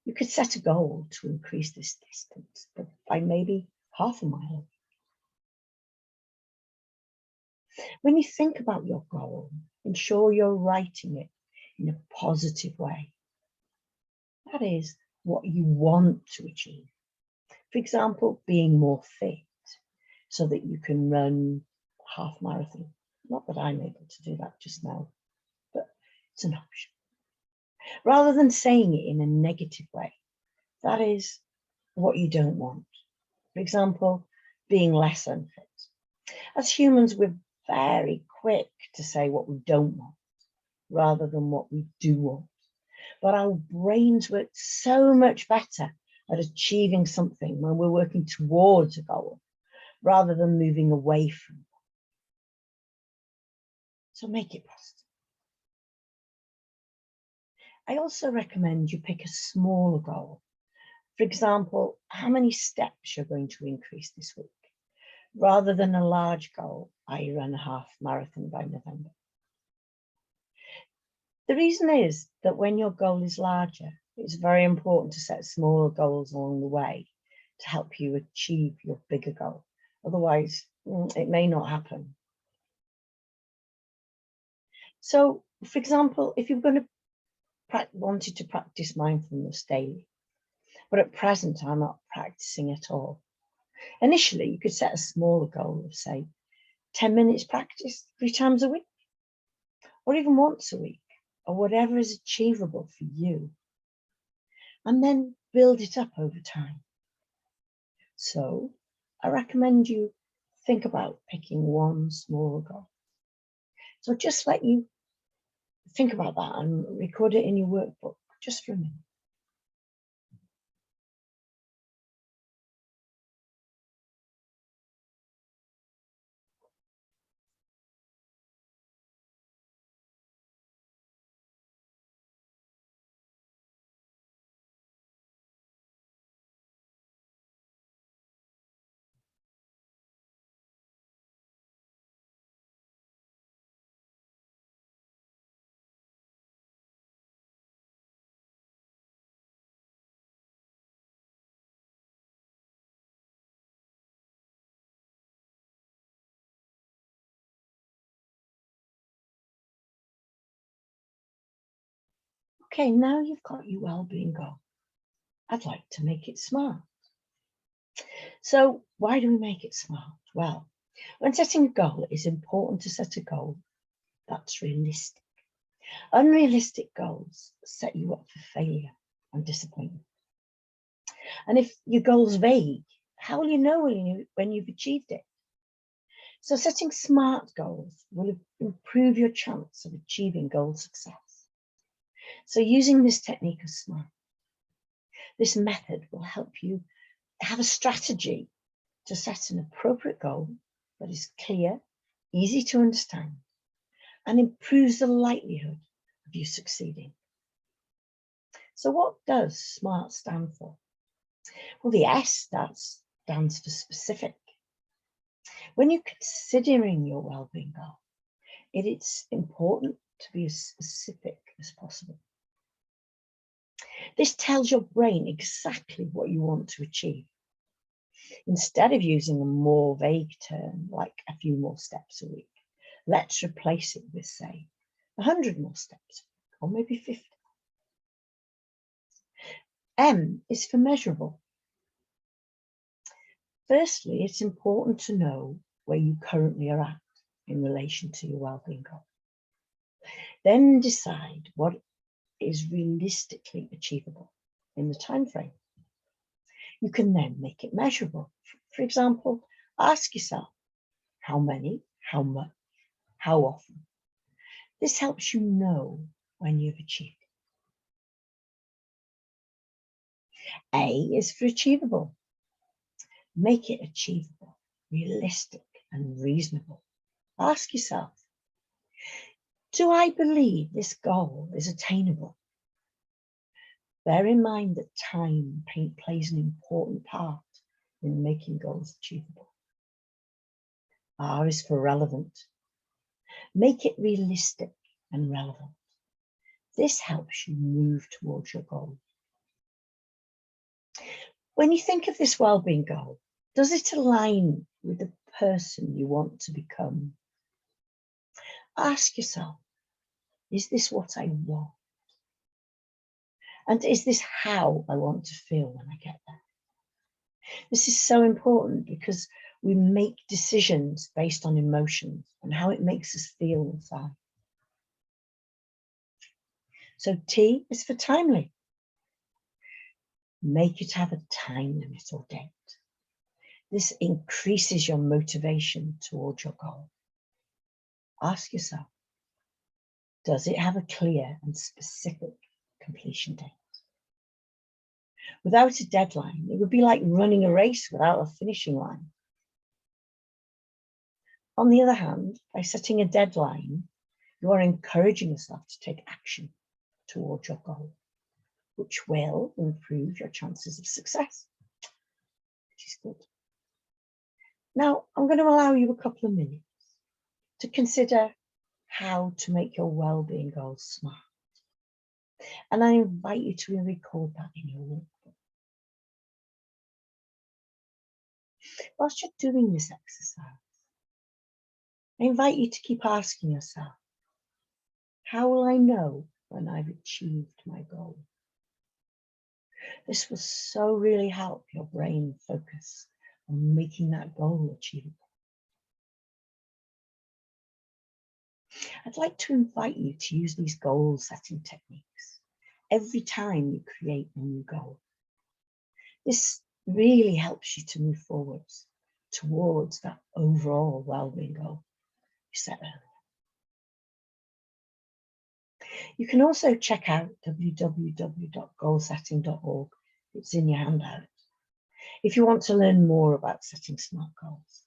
you could set a goal to increase this distance by maybe 1/2 a mile. When you think about your goal, ensure you're writing it in a positive way. That is what you want to achieve. For example, being more fit so that you can run a 1/2 marathon. Not that I'm able to do that just now, but it's an option. Rather than saying it in a negative way, that is what you don't want. For example, being less unfit. As humans, we're very quick to say what we don't want rather than what we do want. But our brains work so much better at achieving something when we're working towards a goal rather than moving away from it. So make it positive. I also recommend you pick a smaller goal. For example, how many steps you're going to increase this week, rather than a large goal, I run a 1/2 marathon by November. The reason is that when your goal is larger, it's very important to set smaller goals along the way to help you achieve your bigger goal. Otherwise, it may not happen. So, for example, if you're going to wanted to practice mindfulness daily, but at present I'm not practicing at all. Initially, you could set a smaller goal of, say, 10 minutes practice 3 times a week, or even once a week, or whatever is achievable for you, and then build it up over time. So I recommend you think about picking one smaller goal. So just let you think about that and record it in your workbook just for a minute. Okay, now you've got your well-being goal. I'd like to make it smart. So why do we make it smart? Well, when setting a goal, it is important to set a goal that's realistic. Unrealistic goals set you up for failure and disappointment. And if your goal's vague, how will you know when you've achieved it? So setting smart goals will improve your chance of achieving goal success. So using this technique of SMART, this method will help you have a strategy to set an appropriate goal that is clear, easy to understand, and improves the likelihood of you succeeding. So what does SMART stand for? Well, the S stands for specific. When you're considering your wellbeing goal, it's important to be as specific as possible. This tells your brain exactly what you want to achieve. Instead of using a more vague term like a few more steps a week, let's replace it with, say, 100 more steps, or maybe 50. M is for measurable. Firstly, it's important to know where you currently are at in relation to your wellbeing goal. Then decide what is realistically achievable in the time frame. You can then make it measurable. For example, ask yourself, how many, how much, how often? This helps you know when you've achieved it. A is for achievable. Make it achievable, realistic, and reasonable. Ask yourself, do I believe this goal is attainable? Bear in mind that time plays an important part in making goals achievable. R is for relevant. Make it realistic and relevant. This helps you move towards your goal. When you think of this wellbeing goal, does it align with the person you want to become? Ask yourself, is this what I want? And is this how I want to feel when I get there? This is so important because we make decisions based on emotions and how it makes us feel inside. So T is for timely. Make it have a time limit or date. This increases your motivation towards your goal. Ask yourself, does it have a clear and specific completion date? Without a deadline, it would be like running a race without a finishing line. On the other hand, by setting a deadline, you are encouraging yourself to take action towards your goal, which will improve your chances of success, which is good. Now, I'm going to allow you a couple of minutes to consider how to make your wellbeing goals SMART. And I invite you to record that in your workbook. Whilst you're doing this exercise, I invite you to keep asking yourself, how will I know when I've achieved my goal? This will so really help your brain focus on making that goal achievable. I'd like to invite you to use these goal setting techniques every time you create a new goal. This really helps you to move forwards towards that overall wellbeing goal you set earlier. You can also check out www.goalsetting.org. It's in your handout. If you want to learn more about setting SMART goals,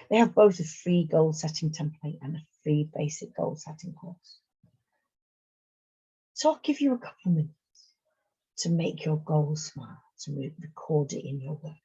they have both a free goal setting template and a free basic goal setting course. So I'll give you a couple of minutes to make your goal SMART, to record it in your work.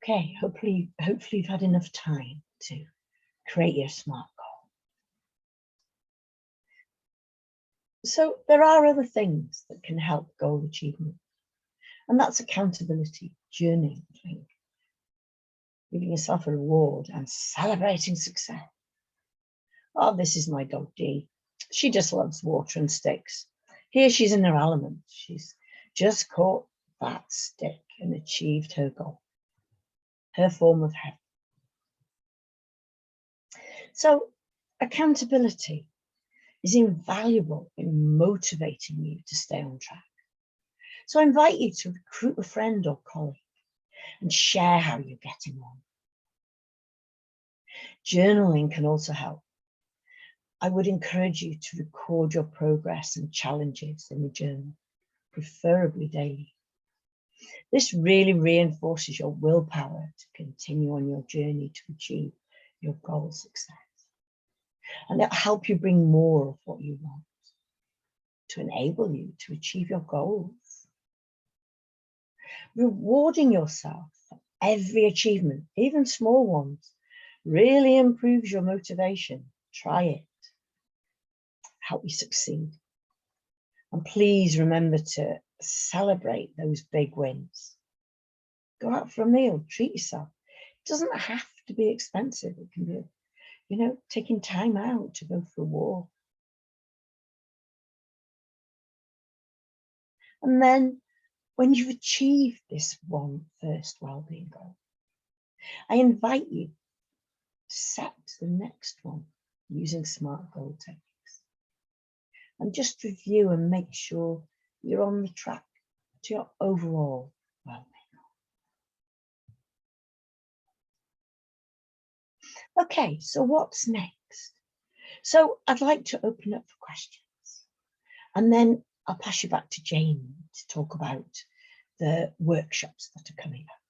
Okay, hopefully you've had enough time to create your SMART goal. So there are other things that can help goal achievement, and that's accountability, journaling, giving yourself a reward and celebrating success. Oh, this is my dog Dee. She just loves water and sticks. Here she's in her element. She's just caught that stick and achieved her goal, her form of heaven. So accountability is invaluable in motivating you to stay on track. So I invite you to recruit a friend or colleague and share how you're getting on. Journaling can also help. I would encourage you to record your progress and challenges in the journal, preferably daily. This really reinforces your willpower to continue on your journey to achieve your goal success. And it'll help you bring more of what you want to enable you to achieve your goals. Rewarding yourself for every achievement, even small ones, really improves your motivation. Try it. Help you succeed. And please remember to celebrate those big wins. Go out for a meal, treat yourself. It doesn't have to be expensive. It can be, you know, taking time out to go for a walk. And then when you've achieved this one first wellbeing goal, I invite you to set the next one using SMART goal techniques. And just review and make sure you're on the track to your overall well-being. Okay, so what's next? So I'd like to open up for questions, and then I'll pass you back to Jane to talk about the workshops that are coming up.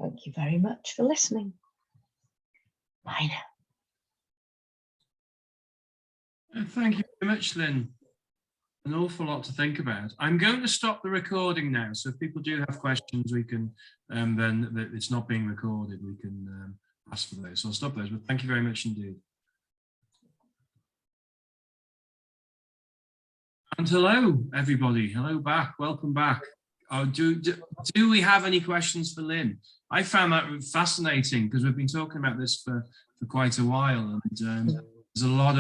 Thank you very much for listening. Bye now. Thank you very much, Lynn. An awful lot to think about. I'm going to stop the recording now, so if people do have questions, we can then it's not being recorded. We can ask for those. So I'll stop those. But thank you very much indeed. And hello, everybody. Hello back. Welcome back. Oh, do we have any questions for Lynn? I found that fascinating because we've been talking about this for quite a while, and there's a lot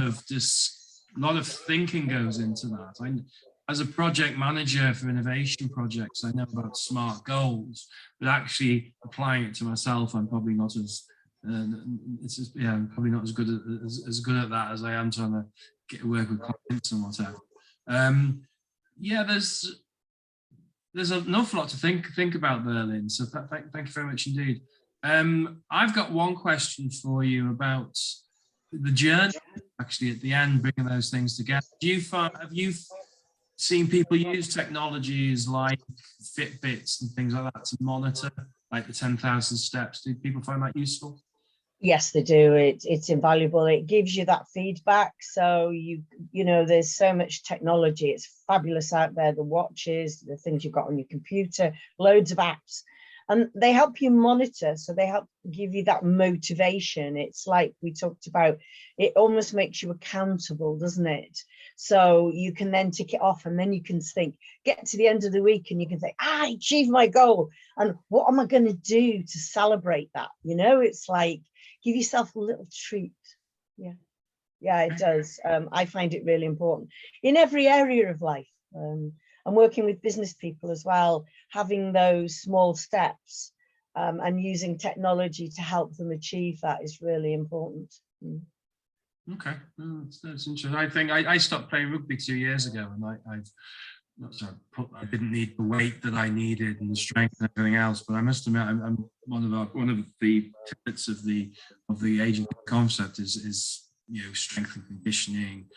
of thinking goes into that. As a project manager for innovation projects, I know about SMART goals, but actually applying it to myself, I'm probably not as probably not as good at that as I am trying to work with clients and whatever. Yeah, there's an awful lot to think about there, Lynn. So thank you very much indeed. I've got one question for you about the journey, actually, at the end, bringing those things together. Have you seen people use technologies like Fitbits and things like that to monitor, like the 10,000 steps? Do people find that useful? Yes, they do. It's invaluable. It gives you that feedback. So you know, there's so much technology. It's fabulous out there. The watches, the things you've got on your computer, loads of apps. And they help you monitor, so they help give you that motivation. It's like we talked about, it almost makes you accountable, doesn't it? So you can then tick it off, and then you can think, get to the end of the week and you can say, I achieved my goal. And what am I going to do to celebrate that? You know, it's like, give yourself a little treat. Yeah, it does. I find it really important in every area of life. I'm working with business people as well, having those small steps and using technology to help them achieve that is really important. Okay, that's interesting. I think I stopped playing rugby 2 years ago, and I didn't need the weight that I needed and the strength and everything else. But I must admit, I'm one of the tenets of the aging concept is strength and conditioning.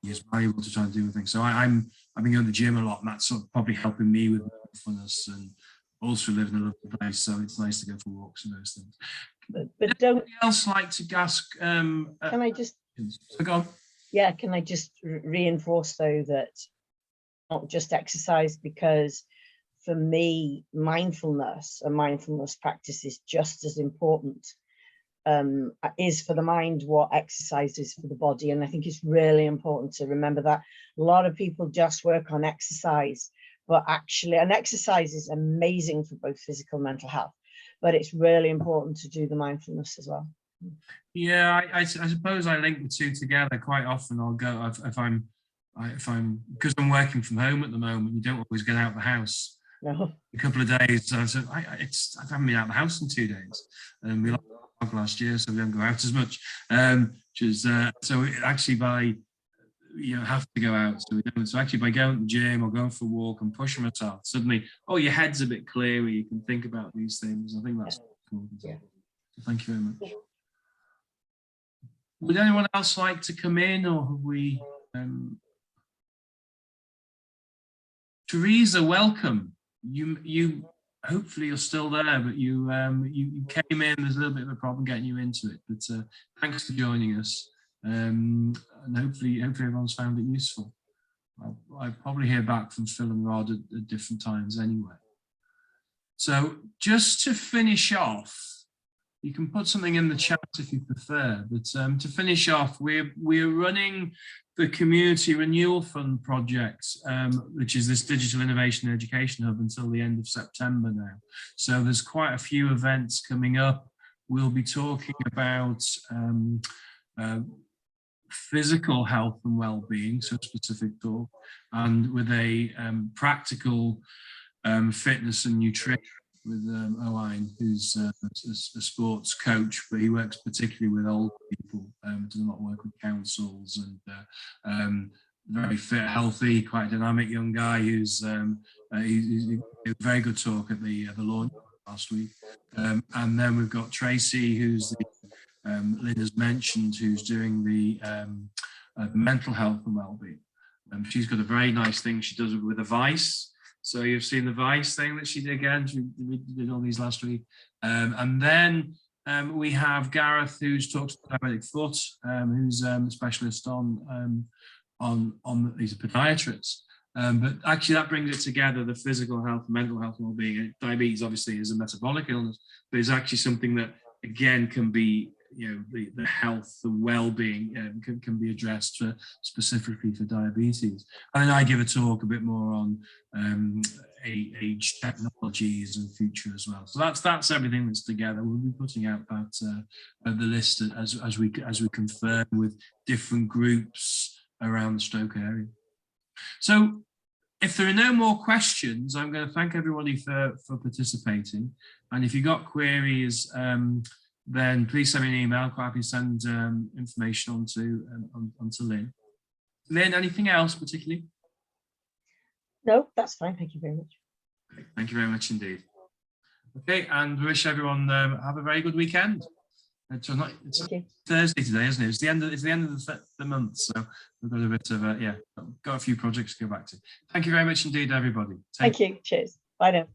Is valuable to try and do things. So I've been going to the gym a lot, and that's sort of probably helping me with mindfulness and also living in a lovely place. So it's nice to go for walks and those things. But don't else like to ask? Can I just? So go on. Yeah, can I just reinforce though that not just exercise, because for me, mindfulness and mindfulness practice is just as important, is for the mind what exercise is for the body. And I think it's really important to remember that a lot of people just work on exercise, but actually, and exercise is amazing for both physical and mental health, but it's really important to do the mindfulness as well. Yeah, I suppose I link the two together quite often. I'll go if I'm because I'm working from home at the moment. You don't always get out of the house. No. A couple of days. I haven't been out of the house in 2 days, and we lost our dog last year, so we don't go out as much. So actually have to go out, so we don't. So actually, by going to the gym or going for a walk and pushing myself, suddenly, your head's a bit clearer. You can think about these things. I think that's cool. Yeah. So thank you very much. Would anyone else like to come in, or have we? Teresa, welcome. You hopefully you're still there, but you came in. There's a little bit of a problem getting you into it, but thanks for joining us, and hopefully everyone's found it useful. I'll probably hear back from Phil and Rod at different times anyway. So just to finish off, you can put something in the chat if you prefer, but to finish off, we're running the Community Renewal Fund project, which is this digital innovation and education hub, until the end of September now. So there's quite a few events coming up. We'll be talking about physical health and well-being, so specific talk, and with a practical fitness and nutrition with Owain, who's a sports coach, but he works particularly with old people, does a lot of work with councils, and very fit, healthy, quite dynamic young guy who's he's a very good talk at the launch last week. And then we've got Tracy, who's Lynn has mentioned, who's doing the mental health and well-being. She's got a very nice thing she does with a Vice. So you've seen the Vice thing that she did again. We did all these last week. And then we have Gareth, who's talked about diabetic foot, who's a specialist on he's a podiatrist. But actually that brings it together, the physical health, mental health, and well-being. Diabetes obviously is a metabolic illness, but it's actually something that, again, can be, the health, the well-being can be addressed specifically for diabetes. And then I give a talk a bit more on age technologies and future as well. So that's everything that's together. We'll be putting out that the list as we confirm with different groups around the Stoke area. So if there are no more questions, I'm going to thank everybody for participating. And if you've got queries, then please send me an email. I'm quite happy to send information onto Lynn. Lynn, anything else particularly? No, that's fine. Thank you very much. Thank you very much indeed. Okay, and wish everyone have a very good weekend. It's Thursday today, isn't it? It's the end of the month, so we've got a bit of got a few projects to go back to. Thank you very much indeed, everybody. Thank you. Cheers. Bye now.